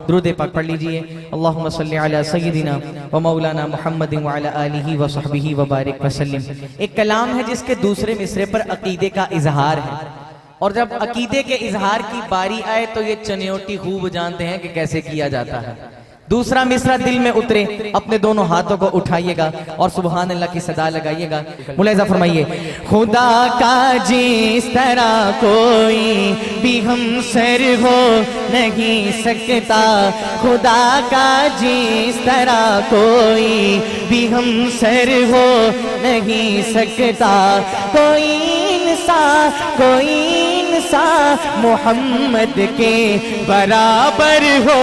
درود پاک پڑھ لیجئے۔ اللہم صلی علی سیدنا و مولانا محمد وعلی آلہ و صحبہ وبارک وسلم۔ ایک کلام ہے جس کے دوسرے مصرے پر عقیدے کا اظہار ہے، اور جب عقیدے کے اظہار کی باری آئے تو یہ چنیوٹی خوب جانتے ہیں کہ کیسے کیا جاتا ہے۔ دوسرا مصرع دل میں اترے، اپنے دونوں ہاتھوں کو اٹھائیے گا اور سبحان اللہ کی صدا لگائیے گا۔ ملاحظہ فرمائیے، خدا کا جس طرح کوئی بھی ہم سر ہو نہیں سکتا، خدا کا جس طرح کوئی بھی ہم سر ہو نہیں سکتا، کوئی انسان محمد کے برابر ہو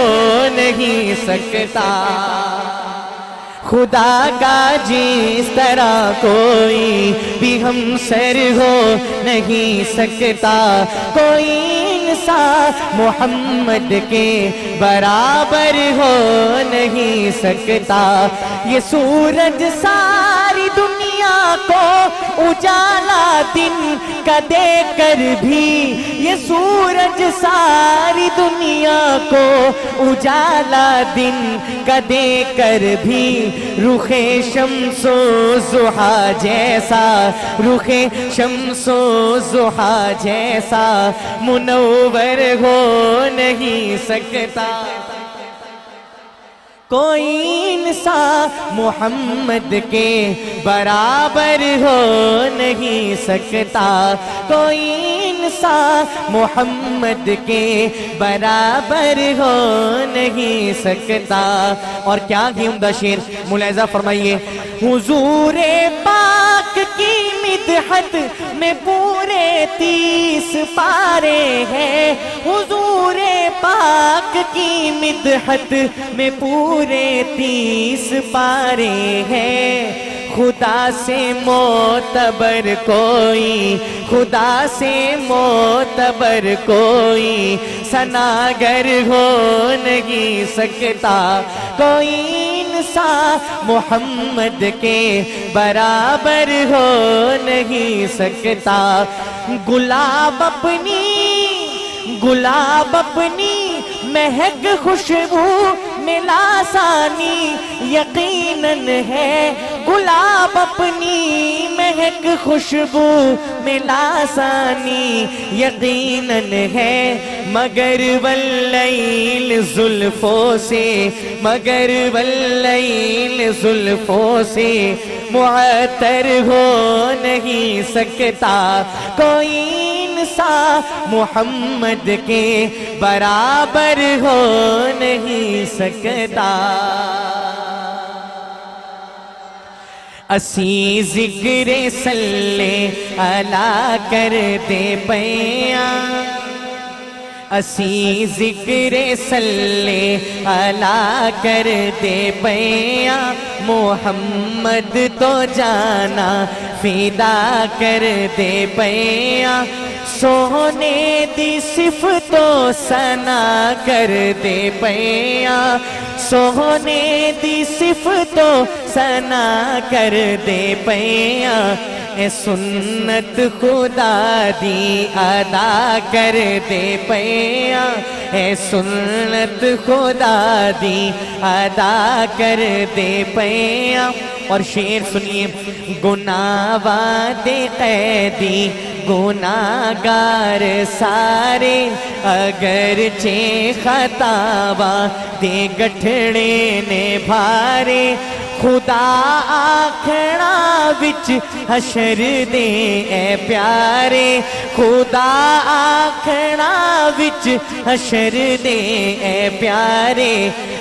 نہیں سکتا، خدا کا جس طرح کوئی بھی ہم سر ہو نہیں سکتا، کوئی انسان محمد کے برابر ہو نہیں سکتا۔ یہ سورج ساری دنیا کو اجالا دن کا دے کر بھی، یہ سورج ساری دنیا کو اجالا دن کا دے کر بھی، رخ شمس و ضحیٰ جیسا، رخ شمس و ضحیٰ جیسا منور ہو نہیں سکتا، کوئی انسان محمد کے برابر ہو نہیں سکتا، کوئی انسان محمد کے برابر ہو نہیں سکتا۔ اور کیا ہی عمدہ شعر، ملاحظہ فرمائیے، حضور پاک کی مدحت میں پورے 30 پارے ہیں، حضور پاک کی مدحت میں پورے 30 پارے ہیں، خدا سے معتبر کوئی، خدا سے معتبر کوئی ثناگر ہو نہیں سکتا، کوئی انسان محمد کے برابر ہو نہیں سکتا۔ گلاب اپنی مہک خوشبو میں لاسانی یقیناً ہے، گلاب اپنی مہک خوشبو میں لاسانی یقیناً ہے، مگر واللیل زلفوں سے، مگر واللیل زلفوں سے معطر ہو نہیں سکتا، کوئی انسان محمد کے برابر ہو نہیں سکتا۔ اسی ذکر صلی علی کرتے پیاں، اسی ذکر صلی علی کرتے پیاں، محمد تو جانا فدا کر دے پیاں، سونے دی صفتوں ثنا کر دے پیاں، سونے دی صفتوں ثنا کر دے پیاں، اے سنت خدا دی ادا کر دے پیاں، اے سنت خدا دی ادا کر دے پیاں۔ اور شعر سنیے، گناہ وعدے قیدی گناہگار سارے، اگرچہ خطاواں دے گٹھڑے نے بھارے، خدا آکھنا وچ حشر دے اے پیارے، خدا آکھنا وچ حشر دے اے پیارے،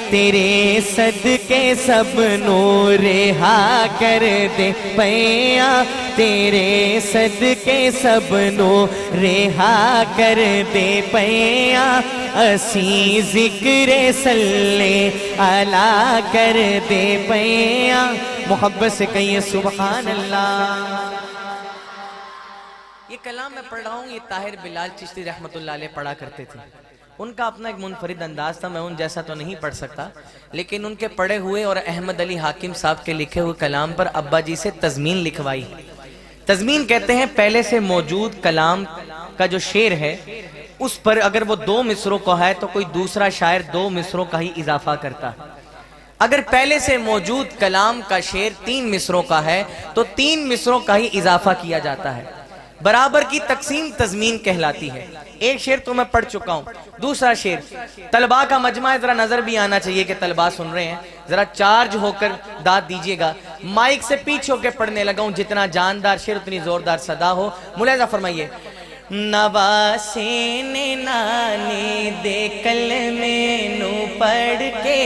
تیرے صدقے سب نو رہا کر دے پیاں، تیرے صدقے سب نو رہا کر دے پیاں، اسی ذکر صلی علی کر دے پیاں۔ محبت سے کہیے سبحان اللہ۔ یہ کلام میں پڑھ رہا ہوں، یہ طاہر بلال چشتی رحمت اللہ علیہ پڑھا کرتے تھے، ان کا اپنا ایک منفرد انداز تھا، میں ان جیسا تو نہیں پڑھ سکتا، لیکن ان کے پڑھے ہوئے اور احمد علی حاکم صاحب کے لکھے ہوئے کلام پر ابا جی سے تضمین لکھوائی۔ تضمین کہتے ہیں پہلے سے موجود کلام کا جو شعر ہے اس پر اگر وہ 2 مصروں کا ہے تو کوئی دوسرا شاعر 2 مصروں کا ہی اضافہ کرتا ہے. اگر پہلے سے موجود کلام کا شعر 3 مصروں کا ہے تو 3 مصروں کا ہی اضافہ کیا جاتا ہے. برابر کی تقسیم تضمین کہلاتی ہے. ایک شعر تو میں پڑھ چکا ہوں. دوسرا شعر طلباء کا مجمع ہے, ذرا نظر بھی آنا چاہیے کہ طلباء سن رہے ہیں, ذرا چارج ہو کر داد دیجئے گا. مائک سے پیچھے ہو کے پڑھنے لگا ہوں, جتنا جاندار شعر اتنی زوردار صدا ہو. ملاحظہ فرمائیے. نواسے نے نانے دے کلمے نو پڑھ کے,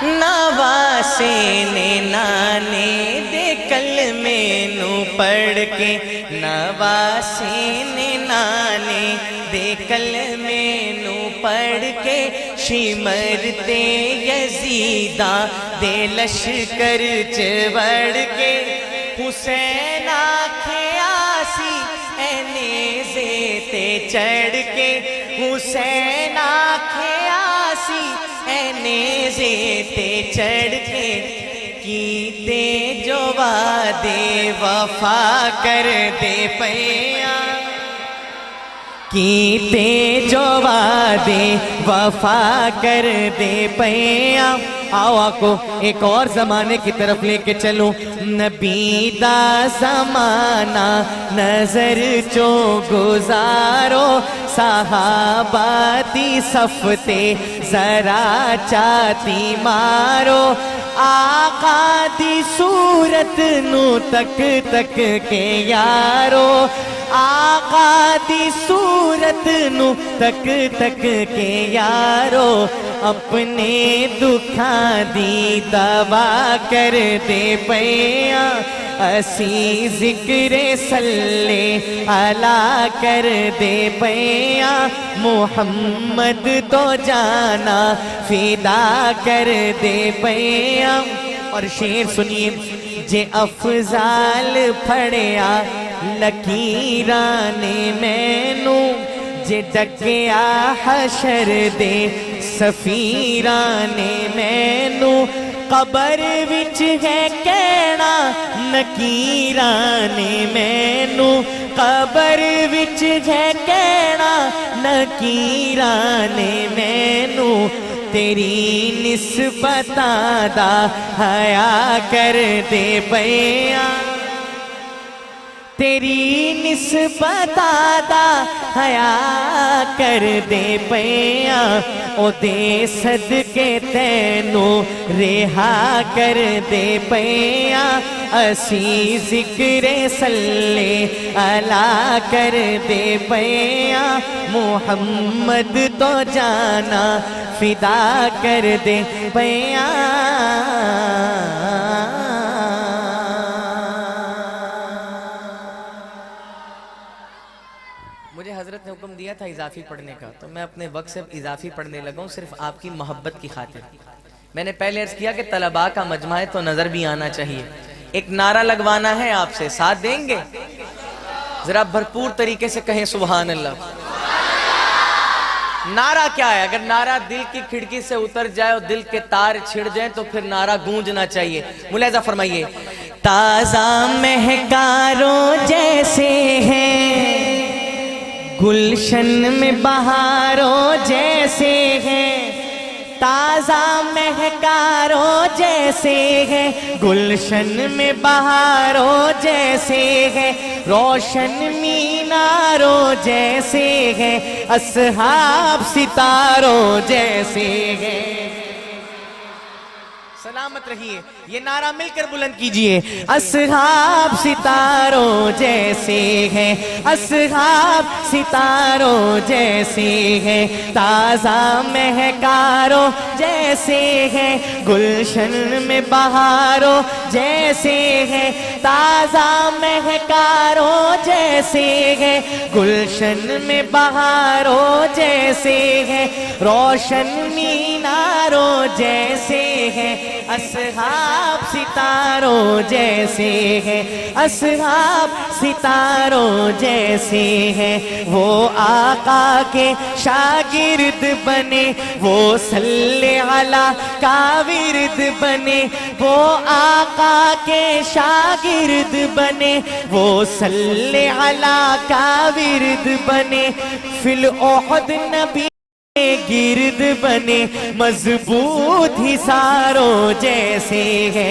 نواسے نے نانے دے کلمے نو پڑھ کے, نواسے نے نانے دے کلمے نو پڑھ کے, شمرتے یزیداں دے لشکر چبڑ کے, حسین آکھے آسی اے نیزے تے چڑھ کے, حسین آکھے آسی اے نیزے تے چڑھ کے, کیتے جو وعدے وفا کر دے پیاں, کیتے جو وعدے وفا کر دے پیاں. آؤ آقو ایک اور زمانے کی طرف لے کے چلوں. نبی دا زمانہ نظر چو گزارو, صحابہ دی صفتے ذرا چاتی مارو, آقا دی صورت نو تک تک کے یارو, آقا دی صورت نو تک تک کے یارو, اپنے دکھاں دی دوا کر دے پیاں, اسی ذکر صلی علی کر دے پیاں, محمد تو جانا فدا کر دے پیاں. اور شعر سنیے. جے افضال پھڑیا لکیرانے مینو, جے ڈکیا حشر دے سفیرانے مینو, قبر وچ ہے کہنا نکیرانے مینو, قبر وچ ہے کہنا نکیرانے مینو, تیری نسبتاں دا حیا کر دے پیاں, تیری نسبتاں دا حیا کر دے پیاں, او دے صدقے تینو رہا کر دے پیاں, اسی ذکر صلی علی کر دے پیاں, محمد تو جانا فدا کر دے پیاں. مجھے حضرت نے حکم دیا تھا اضافی پڑھنے کا, تو میں اپنے وقت سے اضافی پڑھنے لگا ہوں صرف آپ کی محبت کی خاطر. میں نے پہلے عرض کیا کہ طلباء کا مجمع ہے تو نظر بھی آنا چاہیے. ایک نعرہ لگوانا ہے آپ سے, ساتھ دیں گے؟ ذرا بھرپور طریقے سے کہیں سبحان اللہ. نعرہ کیا ہے؟ اگر نعرہ دل کی کھڑکی سے اتر جائے اور دل کے تار چھڑ جائیں تو پھر نعرہ گونجنا چاہیے. ملاحظہ فرمائیے. تازہ مہکاروں جیسے ہیں, گلشن میں بہاروں جیسے ہیں, تازہ مہکاروں جیسے ہیں, گلشن میں بہاروں جیسے ہیں, روشن میناروں جیسے ہیں, اصحاب ستاروں جیسے ہیں. سلامت رہیے. یہ نعرہ مل کر بلند کیجئے. اصحاب ستاروں جیسے ہیں, اصحاب ستاروں جیسے ہیں, تازہ مہکاروں جیسے ہیں, گلشن میں بہاروں جیسے ہیں, تازہ مہکاروں جیسے ہیں, گلشن میں بہاروں جیسے ہیں, روشن میناروں جیسے ہیں, اصحاب ستاروں جیسے ہیں, اصحاب ستاروں جیسے ہیں. وہ آقا کے شاگرد شاگرد بنے، وہ صلی علی کا ورد بنے، وہ آقا کے شاگرد بنے، وہ صلی علی کا ورد بنے، فی الاحد نبی گرد بنے، مضبوط حصاروں جیسے ہے،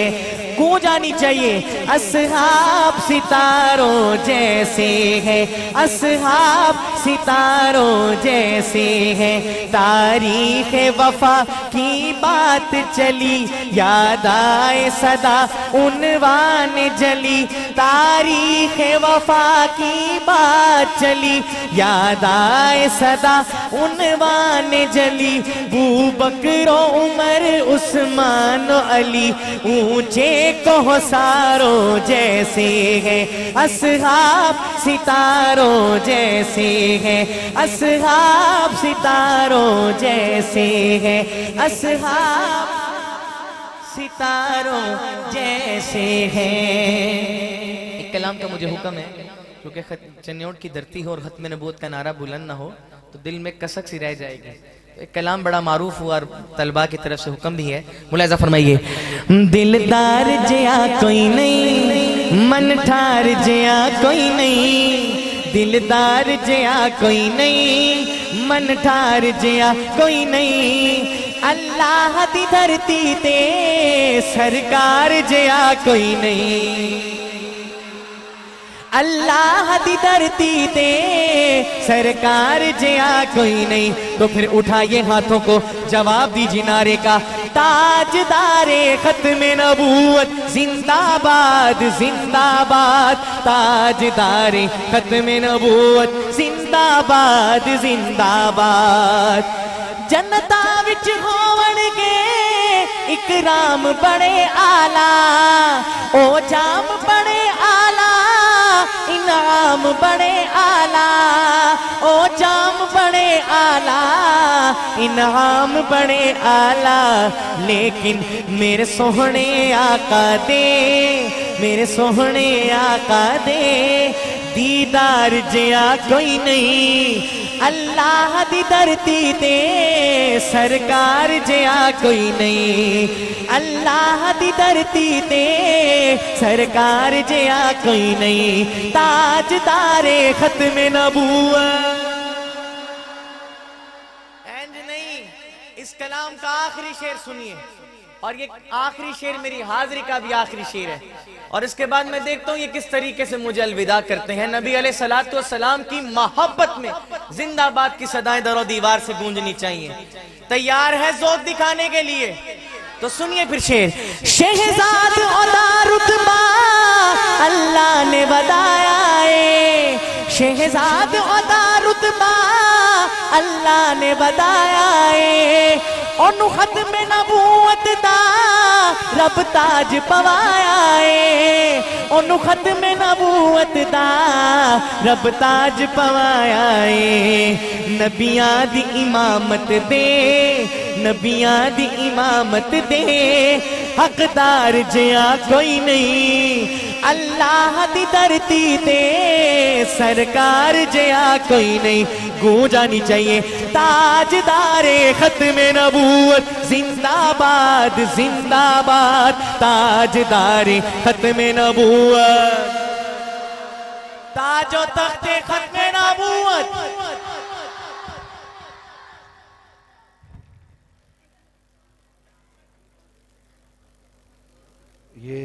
گونج آنی چاہیے، اصحاب ستاروں جیسے ہے، اصحاب ستاروں جیسے ہے، تاریخ وفا کی بات چلی، یاد آئے صدا عنوان جلی، تاریخ وفا کی بات چلی، یاد آئے صدا عنوان جلی، ابو بکر و عمر عثمان و علی اونچے کوثروں جیسے ہیں، اصحاب ستاروں جیسے ہیں، اصحاب ستاروں جیسے ہیں، اصحاب ستاروں جیسے ہیں۔ ایک کلام کا مجھے حکم ہے، کیونکہ چنیوٹ کی دھرتی ہو اور ختم نبوت کا نعرہ بلند نہ ہو تو دل میں کسک سی رہ جائے گی۔ ایک کلام بڑا معروف ہوا اور طلباء کی طرف سے حکم بھی ہے، ملاحظہ فرمائیے۔ دلدار جیا کوئی نہیں، من ٹھار جیا کوئی نہیں، دلدار جیا کوئی نہیں، من ٹھار جیا کوئی نہیں، اللہ دی دھرتی تے سرکار جیا کوئی نہیں، اللہ دی دھرتی تے سرکار جیا کوئی نہیں۔ تو پھر اٹھائیے ہاتھوں کو، جواب دیجیے نعرے کا، تاجدار ختم نبوت زندہ باد زندہ باد، تاجدار ختم نبوت زندہ باد زندہ باد۔ جنتا وچ ہون گے اکرام بڑے آلہ، او جام بڑے آلہ، انعام بڑے آلہ، او جام بڑے آلہ، انعام بڑے آلہ، لیکن میرے سوہنے آقا دے، میرے سوہنے آقا دے دیدار جیا کوئی نہیں، اللہ دی دھرتی تے سرکار جیا کوئی نہیں، اللہ دی دھرتی تے سرکار جیا کوئی نہیں، تاجدار ختم نبوت۔ اینج نہیں، اس کلام کا آخری شعر سنیے، اور یہ آخری شعر میری حاضری کا بھی آخری شعر ہے، اور اس کے بعد میں دیکھتا ہوں یہ کس طریقے سے مجھے الوداع کرتے ہیں۔ نبی علیہ السلام کی محبت میں زندہ باد کی صدائیں در و دیوار سے گونجنی چاہیے۔ تیار ہے ذوق دکھانے کے لیے؟ تو سنیے پھر شعر۔ شہزاد علا رتبہ اللہ نے بتایا ہے، شہزاد علا رتبہ اللہ نے بتایا ہے، انہوں ختم نبوت دا رب تاج پوایا ہے، انہوں ختم نبوت دا رب تاج پوایا ہے، نبیاں دی امامت دے، نبیاں دی امامت دے حقدار جیا کوئی نہیں، اللہ دی دھرتی تے سرکار جیا کوئی نہیں، گونجانی چاہیے، تاجدار ختم نبوت زندہ باد زندہ باد، تاجدار ختم نبوت، تاج و تخت ختم نبوت۔ یہ